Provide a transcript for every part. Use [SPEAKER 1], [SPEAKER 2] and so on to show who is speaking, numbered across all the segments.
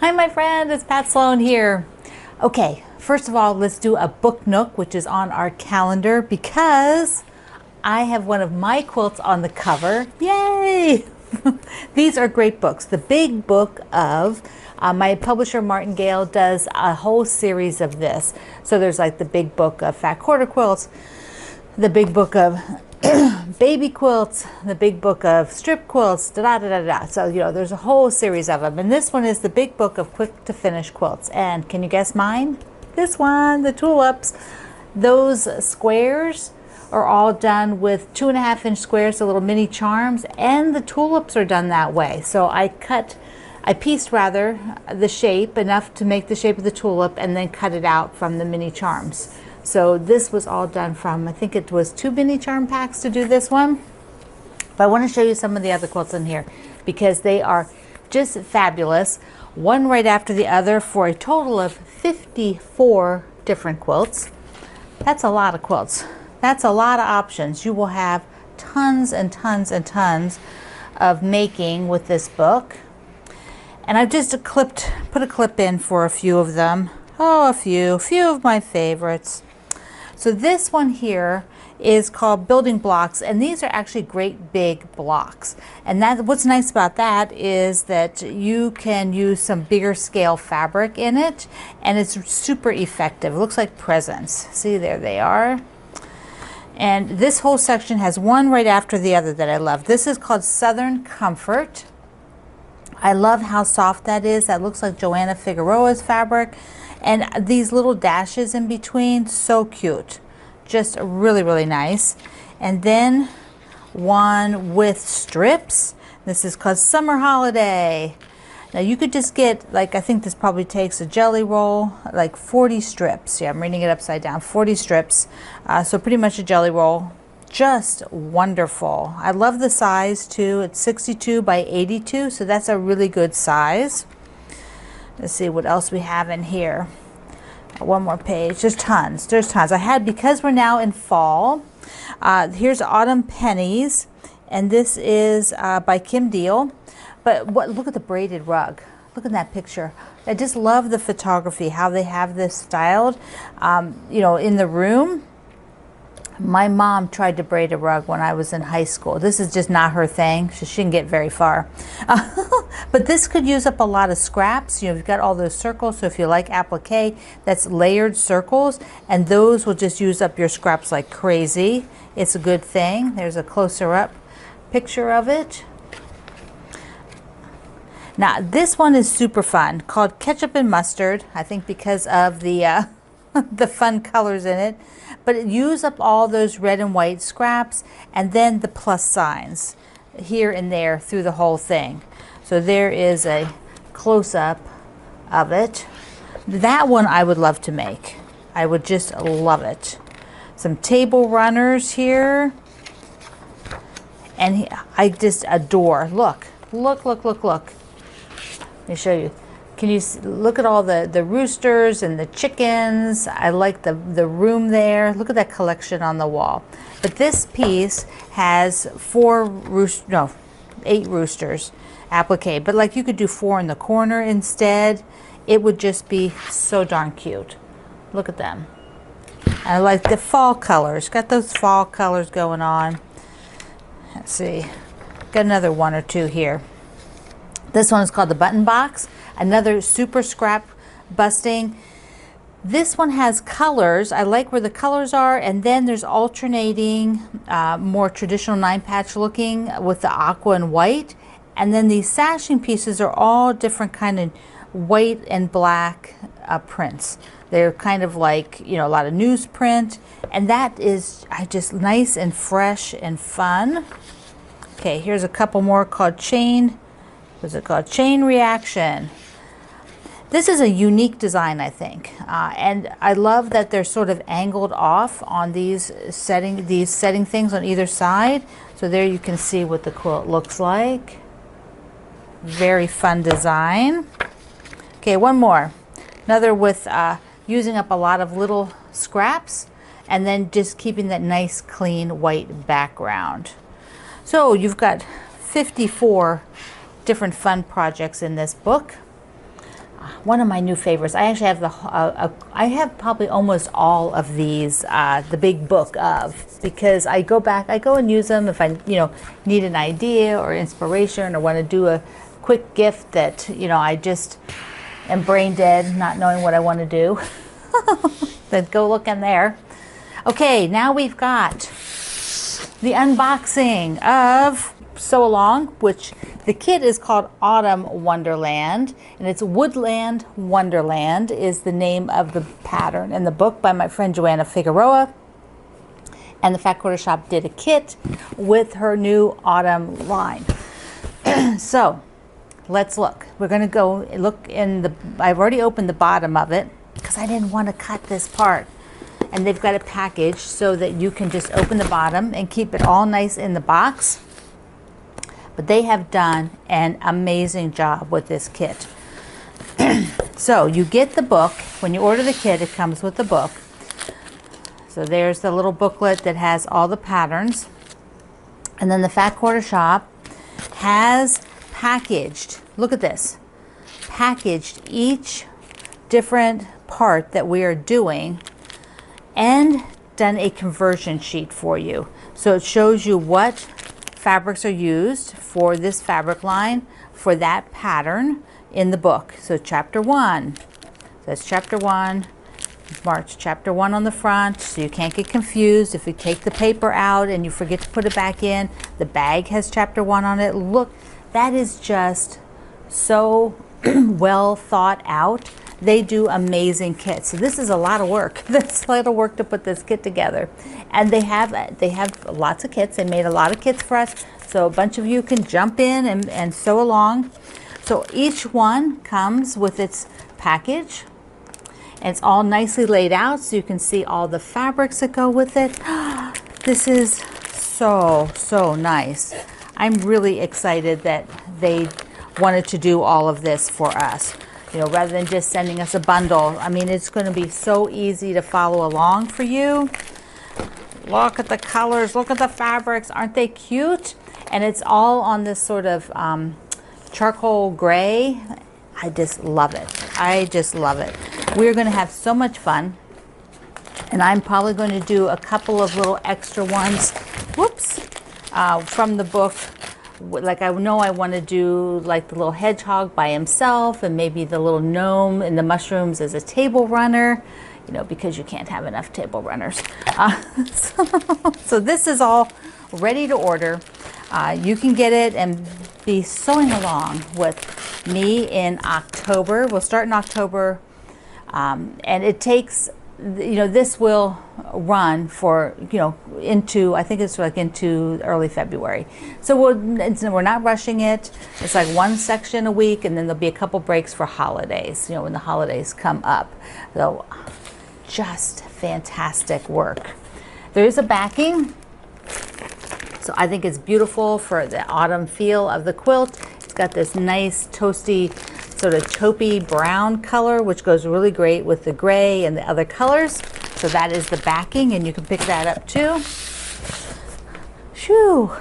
[SPEAKER 1] Hi my friend, it's Pat Sloan here. Okay, first of all, let's do a book nook, which is on our calendar because I have one of my quilts on the cover. Yay! These are great books. The big book of my publisher Martingale does a whole series of this. So there's like the big book of fat quarter quilts, the big book of baby quilts, the big book of strip quilts, da da da da. So there's a whole series of them, and this one is the big book of quick to finish quilts. And can you guess mine? This one, the Tulips. Those squares are all done with 2.5-inch squares, the little mini charms, and the tulips are done that way. So I pieced rather the shape enough to make the shape of the tulip, and then cut it out from the mini charms. So this was all done from, I think it was 2 mini charm packs to do this one. But I want to show you some of the other quilts in here because they are just fabulous. One right after the other for a total of 54 different quilts. That's a lot of quilts. That's a lot of options. You will have tons and tons and tons of making with this book. And I've just put a clip in for a few of them. Oh, a few of my favorites. So this one here is called Building Blocks, and these are actually great big blocks. And what's nice about that is that you can use some bigger scale fabric in it, and it's super effective. It looks like presents. See, there they are. And this whole section has one right after the other that I love. This is called Southern Comfort. I love how soft that is. That looks like Joanna Figueroa's fabric. And these little dashes in between, so cute. Just really, really nice. And then one with strips. This is called Summer Holiday. Now you could just get, like, I think this probably takes a jelly roll, like 40 strips. Yeah, I'm reading it upside down, 40 strips. So pretty much a jelly roll. Just wonderful. I love the size too. It's 62 by 82, so that's a really good size. Let's see what else we have in here. One more page. There's tons. Because we're now in fall, here's Autumn Pennies, and this is by Kim Deal. But look at the braided rug. Look at that picture. I just love the photography, how they have this styled. In the room. My mom tried to braid a rug when I was in high school. This is just not her thing. She didn't get very far. But this could use up a lot of scraps. You've got all those circles. So if you like applique, that's layered circles. And those will just use up your scraps like crazy. It's a good thing. There's a closer up picture of it. Now this one is super fun, called Ketchup and Mustard. I think because of the the fun colors in it, but it use up all those red and white scraps, and then the plus signs here and there through the whole thing. So there is a close-up of it. That one I would love to make. I would just love it. Some table runners here, and I just adore. Look. Let me show you. Can you look at all the roosters and the chickens? I like the room there. Look at that collection on the wall. But this piece has 8 roosters applique. But like you could do 4 in the corner instead. It would just be so darn cute. Look at them. I like the fall colors. Got those fall colors going on. Let's see. Got another one or two here. This one is called the Button Box. Another super scrap busting. This one has colors. I like where the colors are, and then there's alternating more traditional 9-patch looking with the aqua and white, and then these sashing pieces are all different kind of white and black prints. They're kind of like a lot of newsprint, and that is just nice and fresh and fun. Okay, here's a couple more called Chain. What's it called? Chain Reaction. This is a unique design, I think, and I love that they're sort of angled off on these setting things on either side. So there you can see what the quilt looks like. Very fun design. Okay, one more. Another with using up a lot of little scraps, and then just keeping that nice, clean white background. So you've got 54 different fun projects in this book. one of my new favorites. I actually have I have probably almost all of these, the big book of, because I go and use them if I, need an idea or inspiration or want to do a quick gift that, I just am brain dead, not knowing what I want to do. Then go look in there. Okay, now we've got the unboxing of Sew Along, which the kit is called Autumn Wonderland, and it's Woodland Wonderland is the name of the pattern in the book by my friend Joanna Figueroa. And the Fat Quarter Shop did a kit with her new autumn line. So let's look. We're going to go look in the, I've already opened the bottom of it because I didn't want to cut this part. And they've got it packaged so that you can just open the bottom and keep it all nice in the box. But they have done an amazing job with this kit. So you get the book. When you order the kit, it comes with the book. So there's the little booklet that has all the patterns. And then the Fat Quarter Shop has packaged, look at this, packaged each different part that we are doing and done a conversion sheet for you. So it shows you what fabrics are used for this fabric line for that pattern in the book. So chapter 1, that's chapter 1, marks chapter 1 on the front, so you can't get confused. If you take the paper out and you forget to put it back in, the bag has chapter 1 on it. Look, that is just so well thought out. They do amazing kits. So this is a lot of work. That's a lot of work to put this kit together. And they have lots of kits. They made a lot of kits for us. So a bunch of you can jump in and sew along. So each one comes with its package. And it's all nicely laid out so you can see all the fabrics that go with it. This is so, so nice. I'm really excited that they wanted to do all of this for us. Rather than just sending us a bundle. I mean, it's going to be so easy to follow along for you. Look at the colors, look at the fabrics. Aren't they cute? And it's all on this sort of charcoal gray. I just love it. I just love it. We're going to have so much fun. And I'm probably going to do a couple of little extra ones, from the book. Like I know I want to do like the little hedgehog by himself and maybe the little gnome and the mushrooms as a table runner, because you can't have enough table runners. So this is all ready to order. You can get it and be sewing along with me in October. We'll start in October, and it takes, this will run for, into, I think it's like into early February. So we're not rushing it. It's like one section a week, and then there'll be a couple breaks for holidays, when the holidays come up. So just fantastic work. There is a backing. So I think it's beautiful for the autumn feel of the quilt. It's got this nice toasty, sort of taupey brown color, which goes really great with the gray and the other colors. So that is the backing, and you can pick that up too. Shoo!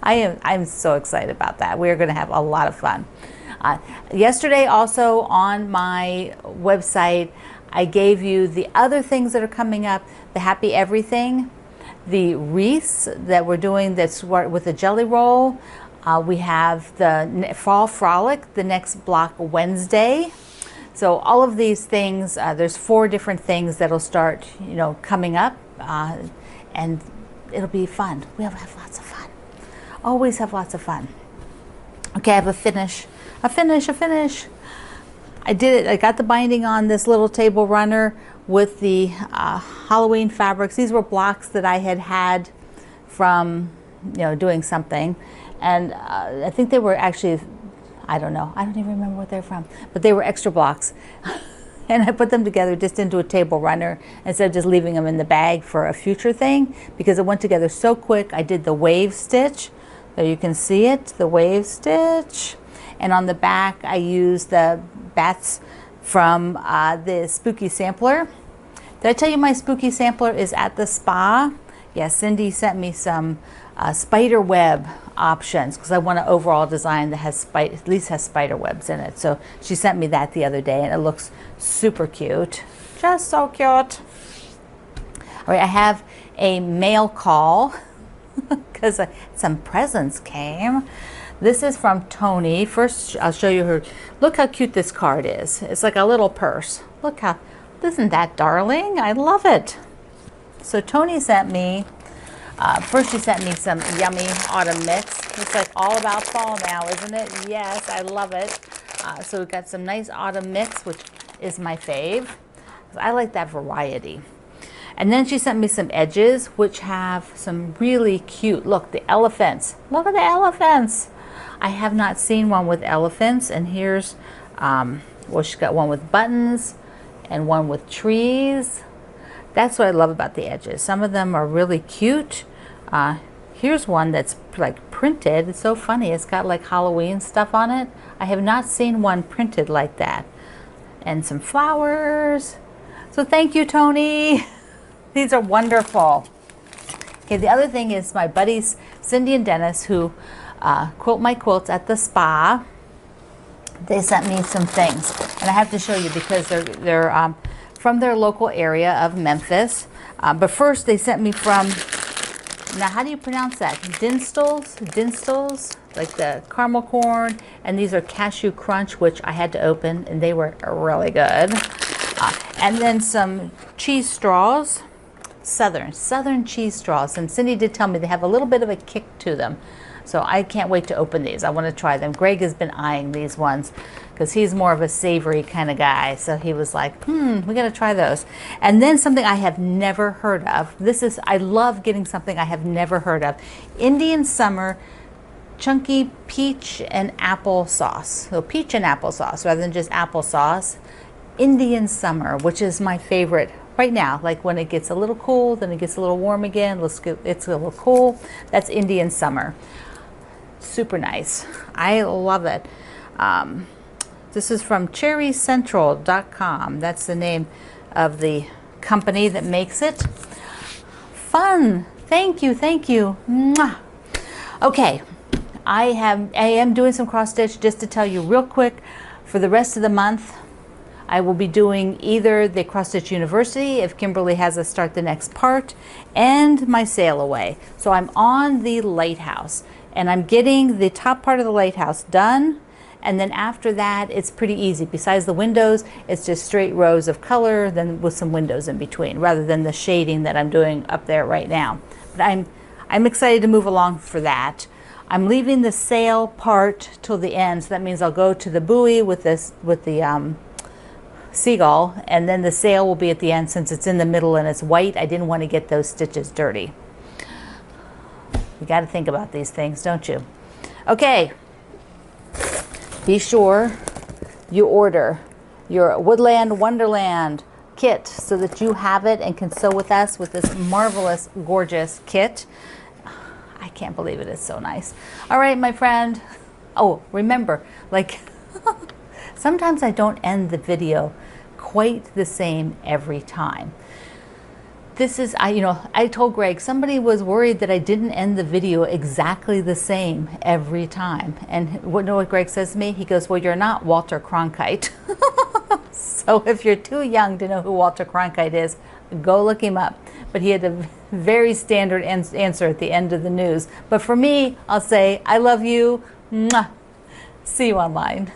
[SPEAKER 1] I'm so excited about that. We're going to have a lot of fun. Yesterday also on my website, I gave you the other things that are coming up, the Happy Everything, the wreaths that we're doing that's with the jelly roll. We have the Fall Frolic, the next block Wednesday. So all of these things, there's 4 different things that'll start, coming up, and it'll be fun. We'll have lots of fun. Always have lots of fun. Okay, I have a finish. I did it. I got the binding on this little table runner with the Halloween fabrics. These were blocks that I had from, doing something. And I think they were actually, I don't know. I don't even remember what they're from. But they were extra blocks. And I put them together just into a table runner instead of just leaving them in the bag for a future thing, because it went together so quick. I did the wave stitch. There you can see it, the wave stitch. And on the back, I used the bats from the Spooky Sampler. Did I tell you my Spooky Sampler is at the spa? Yeah, Cindy sent me some spider web options because I want an overall design that has at least has spider webs in it. So she sent me that the other day and it looks super cute. Just so cute. All right, I have a mail call because some presents came. This is from Tony. First, I'll show you her. Look how cute this card is. It's like a little purse. Look how, isn't that darling? I love it. So Tony sent me, first she sent me some yummy autumn mix. It's like all about fall now, isn't it? Yes, I love it. So we've got some nice autumn mix, which is my fave. I like that variety. And then she sent me some edges, which have some really cute, look, the elephants. Look at the elephants. I have not seen one with elephants. And here's, well, she's got one with buttons and one with trees. That's what I love about the edges. Some of them are really cute. Here's one that's like printed. It's so funny. It's got like Halloween stuff on it. I have not seen one printed like that. And some flowers. So thank you, Tony. These are wonderful. Okay, the other thing is my buddies Cindy and Dennis, who quilt my quilts at the spa. They sent me some things, and I have to show you because they're from their local area of Memphis. But first, they sent me from. Now, how do you pronounce that? Dinstals, like the caramel corn, and these are cashew crunch, which I had to open, and they were really good. And then some cheese straws. Southern cheese straws, and Cindy did tell me they have a little bit of a kick to them, so I can't wait to open these. I want to try them. Greg has been eyeing these ones because he's more of a savory kind of guy, so he was like, we got to try those. And then something I have never heard of. I love getting something I have never heard of. Indian Summer chunky peach and apple sauce. So peach and applesauce rather than just applesauce. Indian Summer, which is my favorite right now, like when it gets a little cool, then it gets a little warm again, it's a little cool. That's Indian Summer. Super nice. I love it. This is from cherrycentral.com. That's the name of the company that makes it. Fun. Thank you. Mwah. Okay, I am doing some cross stitch. Just to tell you real quick, for the rest of the month I will be doing either the Cross Stitch University, if Kimberly has us start the next part, and my sail away. So I'm on the lighthouse, and I'm getting the top part of the lighthouse done, and then after that, it's pretty easy. Besides the windows, it's just straight rows of color, then with some windows in between, rather than the shading that I'm doing up there right now. But I'm excited to move along for that. I'm leaving the sail part till the end, so that means I'll go to the buoy with the seagull, and then the sail will be at the end. Since it's in the middle and it's white, I didn't want to get those stitches dirty. You got to think about these things, don't you? Okay, be sure you order your Woodland Wonderland kit so that you have it and can sew with us with this marvelous, gorgeous kit. I can't believe it. It's so nice. All right, my friend. Oh, remember, like sometimes I don't end the video quite the same every time. This is, I told Greg, somebody was worried that I didn't end the video exactly the same every time. And you know what Greg says to me? He goes, well, you're not Walter Cronkite. So if you're too young to know who Walter Cronkite is, go look him up. But he had a very standard answer at the end of the news. But for me, I'll say, I love you. Mwah. See you online.